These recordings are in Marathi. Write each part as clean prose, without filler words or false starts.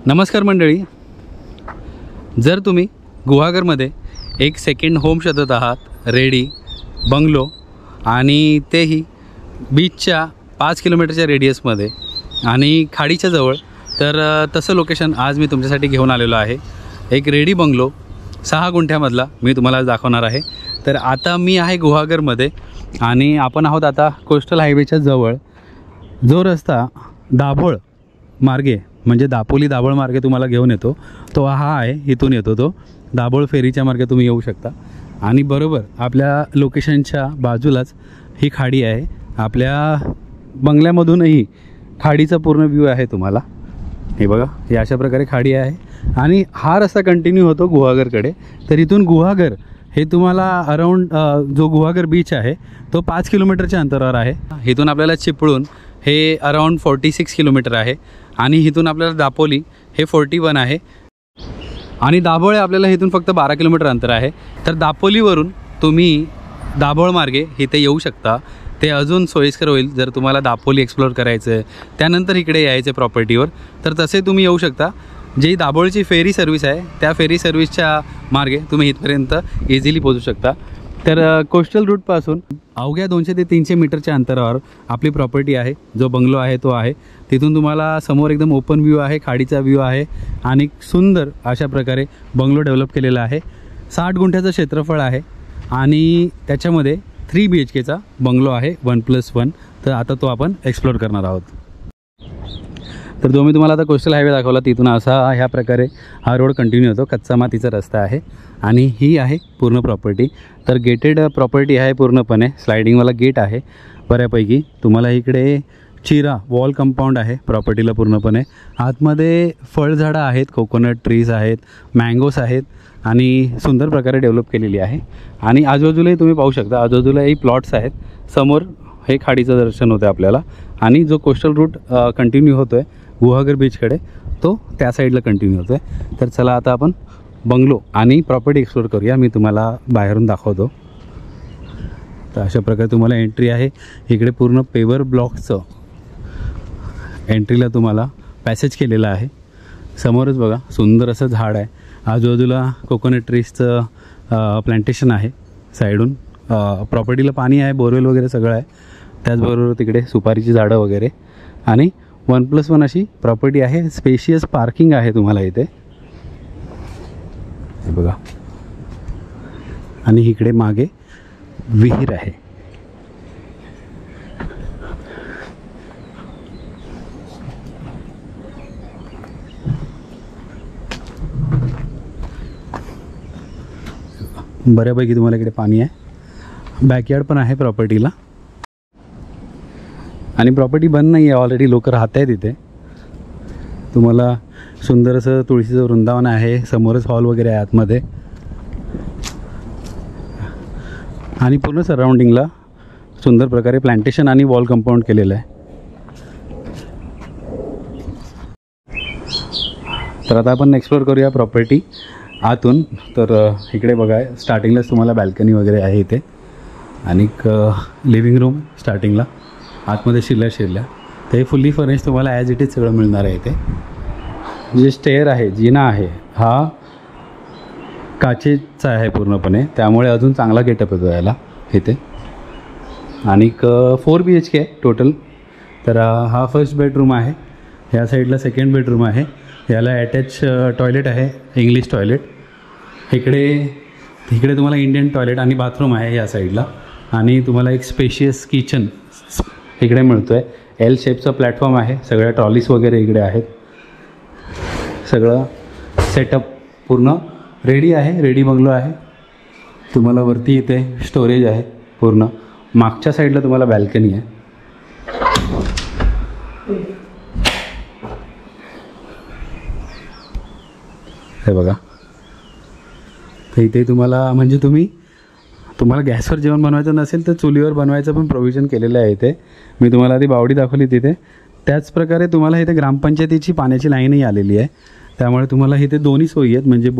नमस्कार मंडळी, जर तुम्ही गुहागरमध्ये एक सेकंड होम शोधत आहात, रेडी बंगलो आणि तेही बीचच्या 5 किलोमीटरच्या रेडियसमध्ये आणि खाडीच्या जवळ, तर तसं लोकेशन आज मी तुमच्यासाठी घेऊन आलेलो आहे। एक रेडी बंगलो 6 गुंठ्यामधला मी तुम्हाला दाखवणार आहे। तर आता मी आहे गुहागरमध्ये आणि आपण आहोत आता कोस्टल हायवेच्या जवळ। जो रस्ता दाभोळ मार्गे म्हणजे दापोली दाभोळ मार्गे तुम्हाला घेऊन येतो तो हा आहे। इथून येतो तो दाभोळ फेरीच्या मार्गे तुम्ही येऊ शकता आणि बरोबर आपल्या लोकेशनच्या बाजूलाच ही खाडी आहे। आपल्या बंगल्यामधूनही खाडीचा पूर्ण व्ह्यू आहे तुम्हाला। हे बघा, हे अशा प्रकारे खाडी आहे आणि हा रस्ता कंटिन्यू होतो गुहागरकडे। तर इथून गुहागर हे तुम्हाला अराउंड जो गुहागर बीच आहे तो 5 किलोमीटरच्या अंतरावर आहे। इथून आपल्याला चिपळूण हे अराउंड 46 किलोमीटर आहे आणि इथून आपल्याला दापोली हे 41 आहे आणि दाभोळ आपल्याला इथून फक्त 12 किलोमीटर अंतर आहे। तर दापोलीवरून तुम्ही दाभोळ मार्गे इथे येऊ शकता। ते अजून सोयीस्कर होईल जर तुम्हाला दापोली एक्सप्लोअर करायचं आहे, त्यानंतर इकडे यायचं प्रॉपर्टीवर, तर तसे तुम्ही येऊ शकता। जी दाभोळची फेरी सर्व्हिस आहे त्या फेरी सर्व्हिसच्या मार्गे तुम्ही इथपर्यंत इझिली पोहोचू शकता। तर कोस्टल रूटपासून अवघ्या 200 ते 300 मीटरच्या अंतरावर आपली प्रॉपर्टी आहे। जो बंगलो आहे तो आहे, तिथून तुम्हाला समोर एकदम ओपन व्ह्यू आहे, खाडीचा व्ह्यू आहे आणि सुंदर अशा प्रकारे बंगलो डेव्हलप केलेला आहे। 60 गुंठ्याचं क्षेत्रफळ आहे आणि त्याच्यामध्ये 3 BHKचा बंगलो आहे 1+1। तर आता तो आपण एक्सप्लोअर करणार आहोत। तर जो मी तुम्हाला आता कोस्टल हायवे दाखवला तिथून असा ह्या प्रकारे हा रोड कंटिन्यू होतो। कच्चा मातीचा रस्ता आहे आणि ही आहे पूर्ण प्रॉपर्टी। तर गेटेड प्रॉपर्टी आहे पूर्णपणे, स्लायडिंगवाला गेट आहे बऱ्यापैकी। तुम्हाला इकडे चिरा वॉल कंपाऊंड आहे प्रॉपर्टीला पूर्णपणे। आतमध्ये फळझाडं आहेत, कोकोनट ट्रीज आहेत, मँगोज आहेत आणि सुंदर प्रकारे डेव्हलप केलेली आहे। आणि आजूबाजूलाही तुम्ही पाहू शकता, आजूबाजूलाही प्लॉट्स आहेत। समोर हे खाडीचं दर्शन होतं आपल्याला आणि जो कोस्टल रूट कंटिन्यू होतो आहे गुहागर बीचकडे तो त्या साईडला कंटिन्यू होतो आहे। तर चला आता आपण बंगलो आणि प्रॉपर्टी एक्सप्लोअर करूया। मी तुम्हाला बाहेरून दाखवतो। तर अशा प्रकारे तुम्हाला एंट्री आहे। इकडे पूर्ण पेवर ब्लॉकचं एंट्रीला तुम्हाला पॅसेज केलेलं आहे। समोरच बघा सुंदर असं झाड आहे, आजूबाजूला कोकोनट ट्रीजचं प्लांटेशन आहे साईडून। प्रॉपर्टीला पाणी आहे, बोरवेल वगैरे सगळं आहे। त्याचबरोबर तिकडे सुपारीची झाडं वगैरे आणि 1+1 अशी प्रॉपर्टी आहे। स्पेशियस पार्किंग आहे तुम्हाला इथे, हे बघा। आणि इकडे मागे विहीर आहे। बऱ्यापैकी तुम्हाला इकडे पाणी आहे। बॅकयार्ड पण आहे प्रॉपर्टीला आणि प्रॉपर्टी बंद नाही आहे, ऑलरेडी लोक राहत आहेत इथे। तुम्हाला सुंदर असं तुळशीचं वृंदावन आहे, समोरच हॉल वगैरे आहे आतमध्ये आणि पूर्ण सराउंडिंगला सुंदर प्रकारे प्लांटेशन आणि वॉल कंपाऊंड केलेलं आहे। तर आता आपण एक्सप्लोअर करूया प्रॉपर्टी आतून। तर इकडे बघा, स्टार्टिंगलाच तुम्हाला बॅल्कनी वगैरे आहे इथे आणि लिव्हिंग रूम स्टार्टिंगला, आतमध्ये शिरल्या तर हे फुल्ली फर्निश तुम्हाला ॲज इट इज सगळं मिळणार आहे इथे। जे स्टेअर आहे, जिना आहे, हा काचेचा आहे पूर्णपणे, त्यामुळे अजून चांगला गेटअप येतो याला इथे। आणि 4 BHK आहे टोटल। तर हा फर्स्ट बेडरूम आहे, ह्या साईडला सेकंड बेडरूम आहे, याला अटॅच टॉयलेट आहे, इंग्लिश टॉयलेट। इकडे तुम्हाला इंडियन टॉयलेट आणि बाथरूम आहे या साईडला आणि तुम्हाला एक स्पेशियस किचन इकडे मिळतो आहे। L शेपचा प्लॅटफॉर्म आहे, सगळ्या ट्रॉलीज वगैरे इकडे आहेत। सगळं सेटअप पूर्ण रेडी आहे, रेडी बंगलो आहे। तुम्हाला वरती इथे स्टोरेज आहे पूर्ण, मागच्या साईडला तुम्हाला बॅल्कनी आहे। हे बघा, तर इथे तुम्हाला म्हणजे तुम्हाला गॅसवर जेवण बनवायचं नसेल तर चुलीवर बनवायचं पण प्रोव्हिजन केलेलं आहे इथे। मी तुम्हाला ती बावडी दाखवली तिथे। त्याचप्रकारे तुम्हाला इथे ग्रामपंचायतीची पाण्याची लाईनही आलेली आहे, त्यामुळे तुम्हाला इथे दोन्ही सोयी आहेत। म्हणजे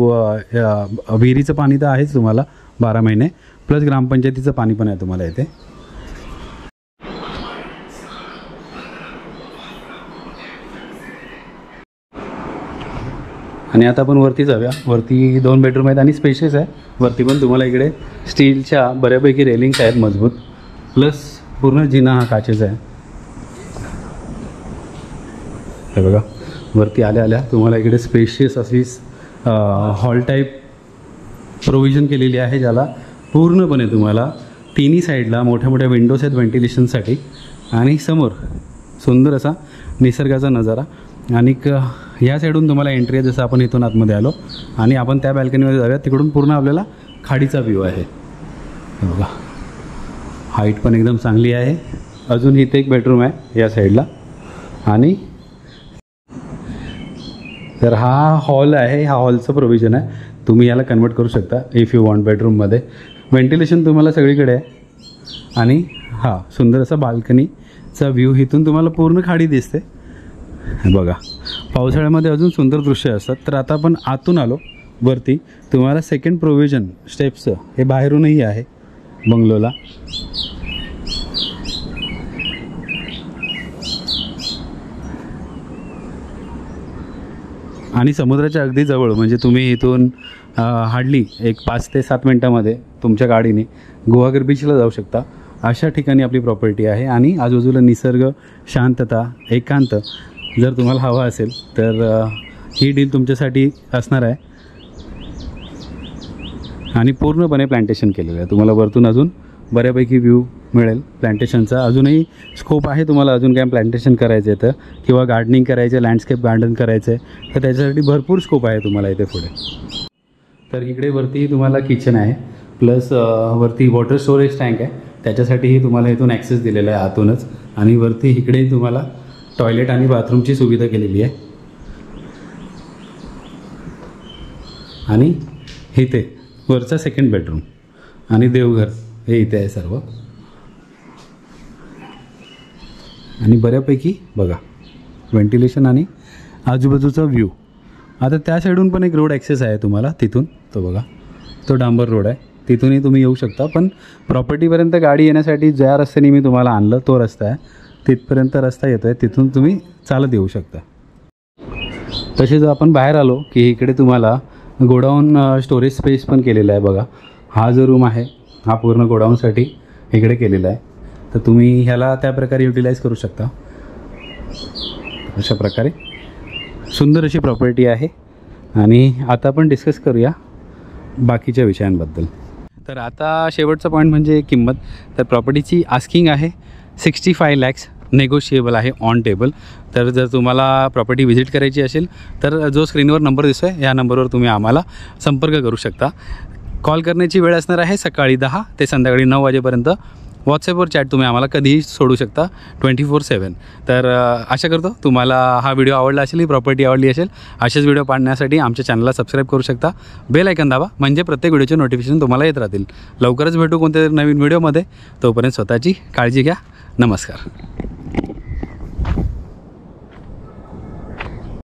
विहिरीचं पाणी तर आहेच तुम्हाला 12 महिने, प्लस ग्रामपंचायतीचं पाणी पण आहे तुम्हाला इथे। आणि आता आपण वरती जाऊया. वरती 2 बेडरूम आहेत आणि स्पेशियस आहे. वरती पण तुम्हाला इकडे स्टीलच्या बऱ्यापैकी रेलिंग्स आहेत मजबूत, प्लस पूर्ण जिना हा काचेचा आहे. हे बघा, वरती आल्या तुम्हाला इकडे स्पेशियस अशी हॉल टाईप प्रोव्हिजन केलेली आहे, ज्याला पूर्णपणे तुम्हाला तिन्ही साईडला मोठ्या मोठ्या विंडोज आहेत व्हेंटिलेशनसाठी. आणि समोर सुंदर असा निसर्गाचा नजारा. आणि ह्या साईडून तुम्हाला एंट्री आहे, जसं आपण इथून आतमध्ये आलो आणि आपण त्या बॅल्कनीमध्ये जाऊया. तिकडून पूर्ण आपल्याला खाडीचा व्ह्यू आहे. बघा, हाईट पण एकदम चांगली आहे. अजून इथे एक बेडरूम आहे या साईडला. आणि तर हा हॉल आहे, हा हॉलचं प्रोव्हिजन आहे. तुम्ही याला कन्वर्ट करू शकता इफ यू वॉन्ट. बेडरूममध्ये व्हेंटिलेशन तुम्हाला सगळीकडे आहे. आणि हा सुंदर असा बाल्कनीचा व्ह्यू, इथून तुम्हाला पूर्ण खाडी दिसते. बघा, पावसाळ्यामध्ये अजून सुंदर दृश्य असतात. तर आता आपण आतून आलो वरती. तुम्हाला सेकंड प्रोव्हिजन स्टेप्सचं हे बाहेरूनही आहे बंगलोला. आणि समुद्राच्या अगदी जवळ, म्हणजे तुम्ही इथून हार्डली एक 5 ते 7 मिनटामध्ये तुमच्या गाडीने गुहागर बीचला जाऊ शकता. अशा ठिकाणी आपली प्रॉपर्टी आहे. आणि आजूबाजूला निसर्ग, शांतता, एकांत जर तुम्हाला हवा असेल तर ही डील तुमच्यासाठी असणार आहे. आणि पूर्णपणे प्लांटेशन केलेलं आहे. तुम्हाला वरतून अजून बऱ्यापैकी व्ह्यू मिळेल प्लांटेशनचा. अजूनही स्कोप आहे तुम्हाला अजून काय प्लांटेशन करायचं आहे तर, किंवा गार्डनिंग करायचं आहे, लँडस्केप गार्डन करायचं आहे तर त्याच्यासाठी भरपूर स्कोप आहे तुम्हाला इथे पुढे. तर इकडे वरती तुम्हाला किचन आहे, प्लस वरती वॉटर स्टोरेज टँक आहे. त्याच्यासाठीही तुम्हाला इथून ॲक्सेस दिलेला आहे आतूनच. आणि वरती इकडे तुम्हाला टॉयलेट आणि बाथरूमची सुविधा केलेली आहे. आणि इथे वरचा सेकंड बेडरूम आणि देवघर हे इथे आहे सर्व. आणि बऱ्यापैकी बघा व्हेंटिलेशन आणि आजूबाजूचा व्ह्यू. आता त्या साईडून पण एक रोड ॲक्सेस आहे तुम्हाला तिथून. तो बघा, तो डांबर रोड आहे, तिथूनही तुम्ही येऊ शकता. पण प्रॉपर्टीपर्यंत गाडी येण्यासाठी ज्या रस्त्याने मी तुम्हाला आणलं तो रस्ता आहे, तिथपर्यंत रस्ता येतो आहे, तिथून तुम्ही चालत येऊ शकता. तसेच आपण बाहेर आलो की इकडे तुम्हाला गोडाऊन स्टोरेज स्पेस पण केलेला आहे. बघा, हा जो रूम आहे हा पूर्ण गोडाऊनसाठी इकडे केलेला आहे. तर तुम्ही ह्याला त्या प्रकारे युटिलाइज करू शकता. अशा प्रकारे सुंदर अशी प्रॉपर्टी आहे. आणि आता आपण डिस्कस करूया बाकीच्या विषयांबद्दल. तर आता शेवटचा पॉईंट म्हणजे किंमत. तर प्रॉपर्टीची आस्किंग आहे 65 lakhs, नेगोशिएबल आहे ऑन टेबल. तर जर तुम्हाला प्रॉपर्टी व्हिजिट करायची असेल तर जो स्क्रीनवर नंबर दिसतो आहे या नंबरवर तुम्ही आम्हाला संपर्क करू शकता. कॉल करण्याची वेळ असणार आहे सकाळी 10 ते संध्याकाळी 9 वाजेपर्यंत. व्हॉट्सॲपवर चॅट तुम्ही आम्हाला कधीही सोडू शकता 24/7. तर आशा करतो तुम्हाला हा व्हिडिओ आवडला असेल, ही प्रॉपर्टी आवडली असेल. असेच व्हिडिओ पाहण्यासाठी आमच्या चॅनलला सबस्क्राईब करू शकता. बेल आयकन दाबा, म्हणजे प्रत्येक व्हिडिओचे नोटिफिकेशन तुम्हाला येत राहतील. लवकरच भेटू कोणत्या नवीन व्हिडिओमध्ये. तोपर्यंत स्वतःची काळजी घ्या. नमस्कार.